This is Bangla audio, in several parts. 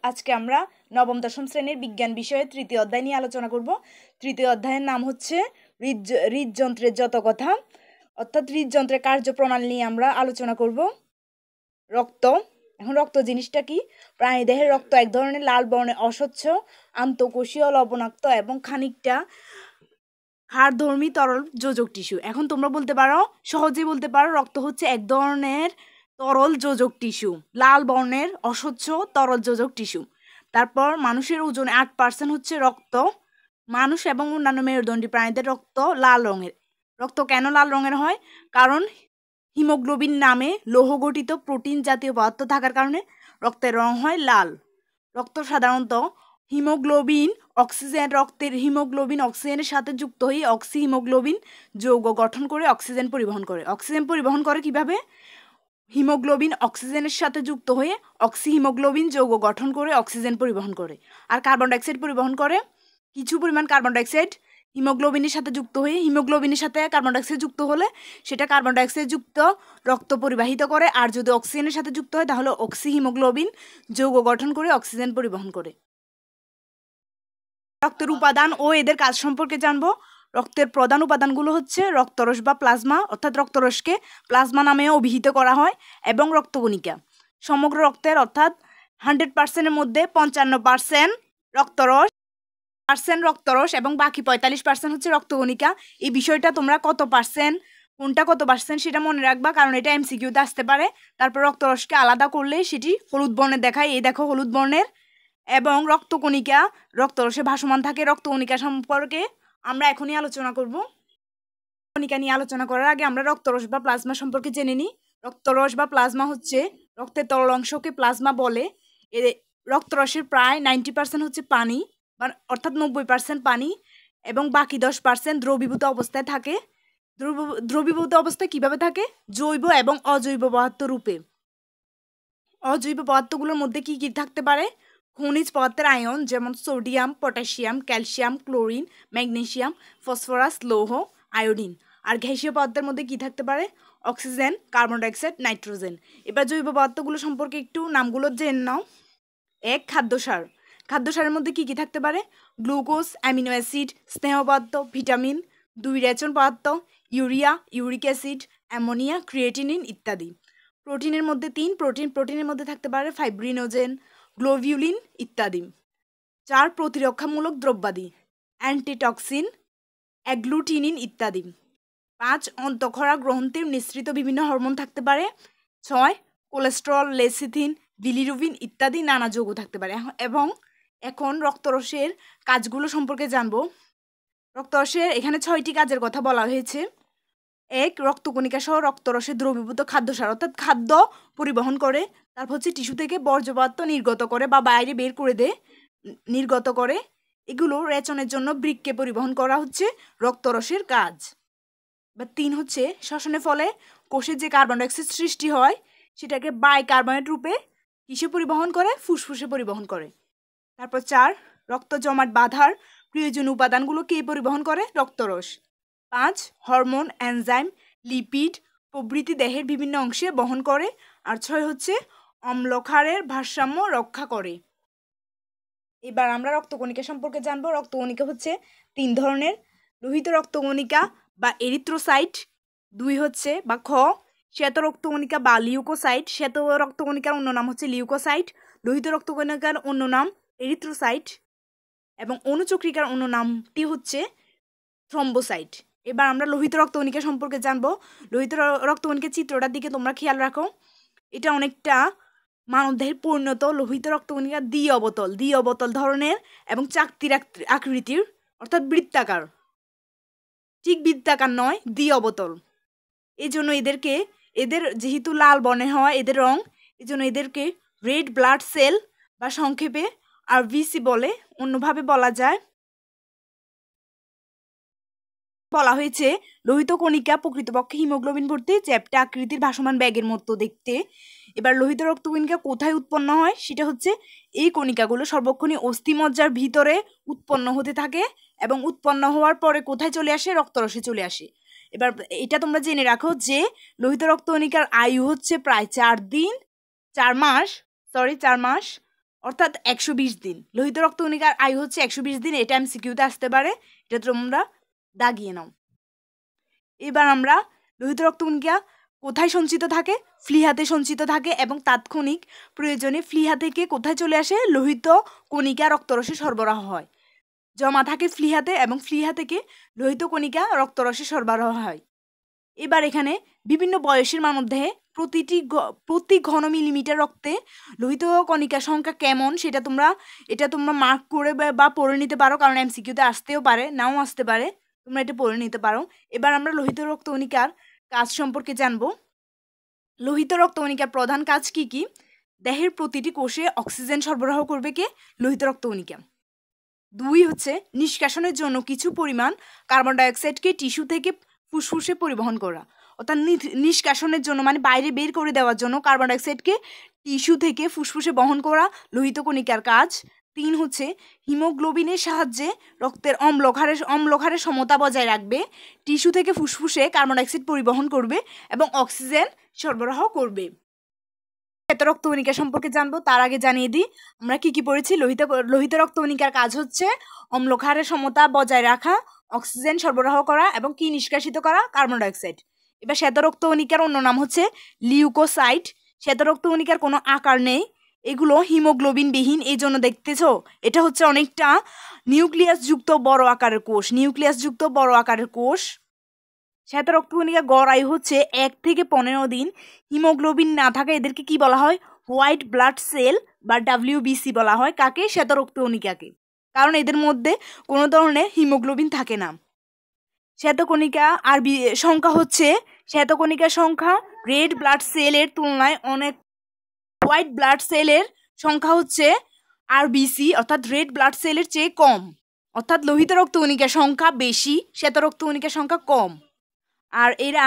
আজকে আমরা নবম দশম শ্রেণীর বিজ্ঞান বিষয়ে তৃতীয় অধ্যায় নিয়ে আলোচনা করব। তৃতীয় অধ্যায়ের নাম হচ্ছে হৃদযন্ত্রের যত কথা, অর্থাৎ হৃদযন্ত্রের কার্যপ্রণালী নিয়ে আমরা আলোচনা করব। রক্ত। এখন রক্ত জিনিসটা কি? প্রাণীদেহের রক্ত এক ধরনের লাল বর্ণের অস্বচ্ছ আন্তঃকোষীয় লবণাক্ত এবং খানিকটা হাড়ধর্মী তরল যোজক টিস্যু। এখন তোমরা বলতে পারো, সহজেই বলতে পারো, রক্ত হচ্ছে এক ধরনের তরল যোজক টিস্যু, লাল বর্ণের অস্বচ্ছ তরল যোজক টিস্যু। তারপর মানুষের ওজনে 8% হচ্ছে রক্ত। মানুষ এবং অন্যান্য মেরুদণ্ডী প্রাণীদের রক্ত লাল রঙের। রক্ত কেন লাল রঙের হয়? কারণ হিমোগ্লোবিন নামে লৌহ গঠিত প্রোটিন জাতীয় পদার্থ থাকার কারণে রক্তের রং হয় লাল। রক্ত সাধারণত রক্তের হিমোগ্লোবিন অক্সিজেনের সাথে যুক্ত হয়ে অক্সিহিমোগ্লোবিন যৌগ গঠন করে অক্সিজেন পরিবহন করে। অক্সিজেন পরিবহন করে কিভাবে? হিমোগ্লোবিন অক্সিজেনের সাথে যুক্ত হয়ে অক্সিহিমোগ্লোবিন যৌগ গঠন করে অক্সিজেন পরিবহন করে। আর কার্বন ডাইঅক্সাইড পরিবহন করে কিছু পরিমাণ কার্বন ডাইঅক্সাইড হিমোগ্লোবিনের সাথে যুক্ত হয়ে, হিমোগ্লোবিনের সাথে কার্বন ডাইঅক্সাইড যুক্ত হলে সেটা কার্বন ডাইঅক্সাইড যুক্ত রক্ত পরিবাহিত করে। আর যদি অক্সিজেনের সাথে যুক্ত হয় তাহলে অক্সিহিমোগ্লোবিন যৌগ গঠন করে অক্সিজেন পরিবহন করে। রক্তের উপাদান ও এদের কাজ সম্পর্কে জানবো। রক্তের প্রধান উপাদানগুলো হচ্ছে রক্তরস বা প্লাজমা, অর্থাৎ রক্তরসকে প্লাজমা নামে অভিহিত করা হয়, এবং রক্তকণিকা। সমগ্র রক্তের অর্থাৎ 100%-এর মধ্যে 55% রক্তরস এবং বাকি 45% হচ্ছে রক্তকণিকা। এই বিষয়টা তোমরা কোনটা কত পার্সেন্ট সেটা মনে রাখবা, কারণ এটা এমসিকিউতে আসতে পারে। তারপর রক্তরসকে আলাদা করলে সেটি হলুদ বর্ণের দেখায়, এই দেখো হলুদ বর্ণের। এবং রক্তকণিকা রক্তরসে ভাসমান থাকে। রক্তকণিকা সম্পর্কে আমরা এখনই আলোচনা করব। কণিকা নিয়ে আলোচনা করার আগে আমরা রক্তরস বা প্লাজমা সম্পর্কে জেনে নিই। রক্তরস বা প্লাজমা হচ্ছে রক্তের তরল অংশকে প্লাজমা বলে। রক্তরসের প্রায় 90% হচ্ছে পানি, অর্থাৎ 90% পানি, এবং বাকি 10% দ্রবীভূত অবস্থায় থাকে। দ্রবীভূত অবস্থায় কিভাবে থাকে? জৈব এবং অজৈব পদার্থ রূপে। অজৈব পদার্থগুলোর মধ্যে কি কি থাকতে পারে? খনিজ পদার্থের আয়ন, যেমন sodium, potassium, calcium, chlorine, magnesium, phosphorus, লৌহ, আয়োডিন। আর গ্যাসীয় পদার্থের মধ্যে কি থাকতে পারে? Oxygen, carbon dioxide, nitrogen. এবার জৈব পদার্থগুলো সম্পর্কে একটু নামগুলো জেনে নাও। এক, খাদ্যসার। খাদ্যসারের মধ্যে কি কি থাকতে পারে? গ্লুকোজ, অ্যামিনো অ্যাসিড, স্নেহ পদার্থ, ভিটামিন। 2, রেচন পদার্থ, urea, uric acid, ammonia, creatinine ইত্যাদি। প্রোটিনের মধ্যে 3 প্রোটিনের মধ্যে থাকতে পারে ফাইব্রিনোজেন, গ্লোবিউলিন ইত্যাদি। 4, প্রতিরক্ষামূলক দ্রব্যাদি, অ্যান্টিটক্সিন, অ্যাগ্লুটিনিন ইত্যাদি। 5, অন্তঃক্ষরা গ্রন্থির নিঃসৃত বিভিন্ন হরমোন থাকতে পারে। 6, কোলেস্টেরল, লেসিথিন, বিলিরুবিন ইত্যাদি নানা যৌগ থাকতে পারে। এবং এখন রক্তরসের কাজগুলো সম্পর্কে জানবো। রক্তরসের এখানে 6টি কাজের কথা বলা হয়েছে। 1, রক্তকণিকা সহ রক্তরসের দ্রবীভূত খাদ্যসার, অর্থাৎ খাদ্য পরিবহন করে। তারপর হচ্ছে টিস্যু থেকে বর্জ্য পদার্থ নির্গত করে বা বাইরে বের করে নির্গত করে। এগুলো রেচনের জন্য বৃক্কে পরিবহন করা হচ্ছে রক্তরসের কাজ। বা 3 হচ্ছে শ্বসনের ফলে কোষে যে কার্বন ডাইঅক্সাইড সৃষ্টি হয় সেটাকে বাইকার্বনেট রূপে কিসে পরিবহন করে? ফুসফুসে পরিবহন করে। তারপর 4, রক্ত জমাট বাঁধার প্রয়োজনীয় উপাদানগুলো কে পরিবহন করে? রক্তরস। 5, হরমোন, এনজাইম, লিপিড প্রভৃতি দেহের বিভিন্ন অংশে বহন করে। আর 6 হচ্ছে অম্লক্ষারের ভারসাম্য রক্ষা করে। এবার আমরা রক্তকণিকা সম্পর্কে জানবো। রক্তকণিকা হচ্ছে 3 ধরনের। লোহিত রক্তকণিকা বা এরিথ্রোসাইট। 2 হচ্ছে বা খ, শ্বেত রক্তকণিকা বা লিউকোসাইট। শ্বেত রক্তকণিকার অন্য নাম হচ্ছে লিউকোসাইট। লোহিত রক্তকণিকার অন্য নাম এরিথ্রোসাইট, এবং অনুচক্রিকার অন্য নামটি হচ্ছে থ্রম্বোসাইট। এবার আমরা লোহিত রক্তকণিকা সম্পর্কে জানবো। লোহিত রক্তকণিকার চিত্রটার দিকে তোমরা খেয়াল রাখো। এটা অনেকটা মানবদেহের পরিণত লোহিত রক্তকণিকা দ্বি অবতল ধরনের এবং চাকতির আকৃতির, অর্থাৎ বৃত্তাকার। ঠিক বৃত্তাকার নয়, দ্বি অবতল। এই জন্য এদের যেহেতু লাল বর্ণের হয় এদের রং, এই জন্য এদেরকে রেড ব্লাড সেল বা সংক্ষেপে আরবিসি বলে। অন্যভাবে বলা হয়েছে লোহিত কণিকা প্রকৃতপক্ষে হিমোগ্লোবিন ভর্তি চ্যাপ্টা আকৃতির ভাসমান ব্যাগের মতো দেখতে। এবার লোহিত রক্তকণিকা কোথায় উৎপন্ন হয়? সেটা হচ্ছে এই কণিকাগুলো সর্বক্ষণই অস্থিমজ্জার ভিতরে উৎপন্ন হতে থাকে, এবং উৎপন্ন হওয়ার পরে কোথায় চলে আসে? রক্তরসে চলে আসে। এবার এটা তোমরা জেনে রাখো যে লোহিত রক্তকণিকার আয়ু হচ্ছে প্রায় 4 মাস, 4 মাস অর্থাৎ 120 দিন। লোহিত রক্তকণিকার আয়ু হচ্ছে 120 দিন। এটা এমসিকিউতে আসতে পারে, এটা তোমরা দাগিয়ে নাও। এবার আমরা লোহিত রক্তকণিকা কোথায় সঞ্চিত থাকে? ফ্লিহাতে সঞ্চিত থাকে এবং তাৎক্ষণিক প্রয়োজনে ফ্লিহা থেকে কোথায় চলে আসে? লোহিত কণিকা রক্তরসে সরবরাহ হয়, জমা থাকে ফ্লিহাতে এবং ফ্লিহা থেকে লোহিত কণিকা রক্তরসে সরবরাহ হয়। এবার এখানে বিভিন্ন বয়সের মানবদেহে প্রতি ঘন মিলিমিটার রক্তে লোহিত কণিকার সংখ্যা কেমন এটা তোমরা মার্ক করে বা পড়ে নিতে পারো, কারণ এমসিকিউতে আসতেও পারে, নাও আসতে পারে, তোমরা এটা পড়ে নিতে পারো। এবার আমরা লোহিত রক্তকণিকার কাজ সম্পর্কে জানবো। লোহিত রক্তকণিকার প্রধান কাজ কি কি? দেহের প্রতিটি কোষে অক্সিজেন সরবরাহ করবে কে? লোহিত রক্তকণিকা। 2 হচ্ছে নিষ্কাশনের জন্য কিছু পরিমাণ কার্বন ডাইঅক্সাইডকে টিস্যু থেকে ফুসফুসে পরিবহন করা, অর্থাৎ নিষ্কাশনের জন্য মানে বাইরে বের করে দেওয়ার জন্য কার্বন ডাইঅক্সাইডকে টিস্যু থেকে ফুসফুসে বহন করা লোহিত কণিকার কাজ। 3 হচ্ছে হিমোগ্লোবিনের সাহায্যে রক্তের অম্লক্ষারের সমতা বজায় রাখবে, টিস্যু থেকে ফুসফুসে কার্বন ডাইঅক্সাইড পরিবহন করবে এবং অক্সিজেন সরবরাহ করবে। শ্বেত রক্তকণিকা সম্পর্কে জানবো, তার আগে জানিয়ে দিই আমরা কি কি পড়েছি। লোহিত রক্তকণিকার কাজ হচ্ছে অম্লক্ষারের সমতা বজায় রাখা, অক্সিজেন সরবরাহ করা এবং কি নিষ্কাশিত করা? Carbon dioxide. এবার শ্বেত রক্তকণিকার অন্য নাম হচ্ছে লিউকোসাইট। শ্বেত রক্তকণিকার কোনো আকার নেই, এগুলো হিমোগ্লোবিন বিহীন, এই জন্য দেখতেছো এটা হচ্ছে অনেকটা নিউক্লিয়াস যুক্ত বড় আকারের কোষ। শ্বেত রক্তকণিকা গড় আয়ু হচ্ছে 1 থেকে 15 দিন। হিমোগ্লোবিন না থাকা এদেরকে কি বলা হয়? হোয়াইট ব্লাড সেল বা WBC বলা হয়। কাকে? শ্বেত রক্তকণিকাকে, কারণ এদের মধ্যে কোনো ধরনের হিমোগ্লোবিন থাকে না। শ্বেতকণিকা আর সংখ্যা হচ্ছে, শ্বেতকণিকার সংখ্যা রেড ব্লাড সেলের তুলনায় অনেক, হোয়াইট ব্লাড সেলের সংখ্যা হচ্ছে RBC অর্থাৎ রেড ব্লাড সেলের চেয়ে কম, অর্থাৎ লোহিত রক্তকণিকার সংখ্যা বেশি, শ্বেত রক্তকণিকার সংখ্যা কম। আর এরা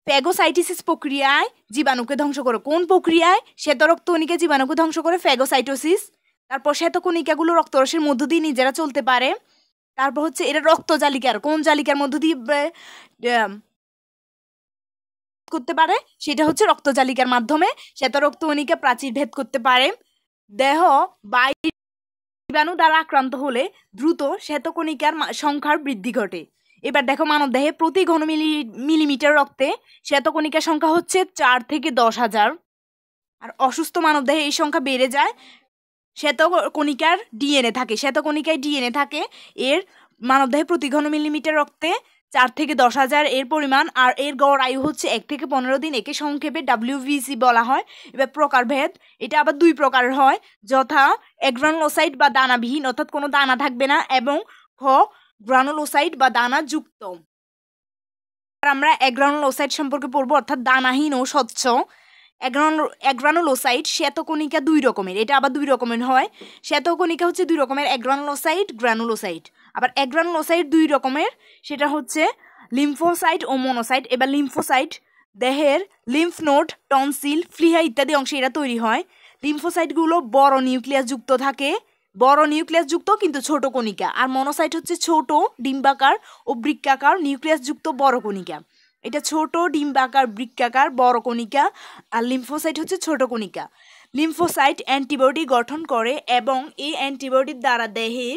ফ্যাগোসাইটোসিস প্রক্রিয়ায় জীবাণুকে ধ্বংস করে। কোন প্রক্রিয়ায়? শ্বেত রক্তকণিকা জীবাণুকে ধ্বংস করে, ফ্যাগোসাইটোসিস। তারপর শ্বেতকণিকাগুলো রক্তরসের মধ্য দিয়ে নিজেরা চলতে পারে। তারপর হচ্ছে এরা রক্তজালিকার, কোন জালিকার মধ্য দিয়ে করতে পারে? সেটা হচ্ছে রক্তজালিকার মাধ্যমে শ্বেত রক্তকণিকা প্রাচীর ভেদ করতে পারে। দেহ বাইরের জীবাণু দ্বারা আক্রান্ত হলে দ্রুত শ্বেতকণিকার সংখ্যার বৃদ্ধি ঘটে। এবার দেখো, মানব দেহে প্রতি ঘন মিলিমিটার রক্তে শ্বেতকণিকার সংখ্যা হচ্ছে 4 থেকে 10,000। আর অসুস্থ মানব দেহে এই সংখ্যা বেড়ে যায়। শ্বেতকণিকায় ডিএনএ থাকে, এর মানবদেহে প্রতি ঘন মিলিমিটার রক্তে 4 থেকে 10,000 এর পরিমাণ। আর এর গড় আয়ু হচ্ছে 1 থেকে 15 দিন। একে সংক্ষেপে WBC বলা হয়। এবার প্রকারভেদ, এটা আবার 2 প্রকারের হয়, যথা অ্যাগ্রানুলোসাইট বা দানাবিহীন অর্থাৎ কোনো দানা থাকবে না, এবং খ গ্রানুলোসাইট বা দানা যুক্ত। আমরা অ্যাগ্রানুলোসাইট সম্পর্কে পড়বো, অর্থাৎ দানাহীন ও স্বচ্ছ। অ্যাগ্রানুলোসাইট শ্বেতকণিকা 2 রকমের, এটা আবার 2 রকমের হয়। শ্বেতকণিকা হচ্ছে 2 রকমের, অ্যাগ্রানুলোসাইট, গ্রানুলোসাইট। আবার অ্যাগ্রানুলোসাইট 2 রকমের, সেটা হচ্ছে লিম্ফোসাইট ও মনোসাইট। এবার লিম্ফোসাইট দেহের লিম্ফ নোড, টনসিল, ফ্লিহা ইত্যাদি অংশে এরা তৈরি হয়। লিম্ফোসাইটগুলো বড় নিউক্লিয়াস যুক্ত কিন্তু ছোট কণিকা। আর মনোসাইট হচ্ছে ছোট ডিম্বাকার ও বৃক্কাকার নিউক্লিয়াস যুক্ত বড় কণিকা। এটা ছোট ডিম্বাকার বৃক্কাকার বড় কণিকা, আর লিম্ফোসাইট হচ্ছে ছোট কণিকা। লিম্ফোসাইট অ্যান্টিবডি গঠন করে এবং এই অ্যান্টিবডির দ্বারা দেহে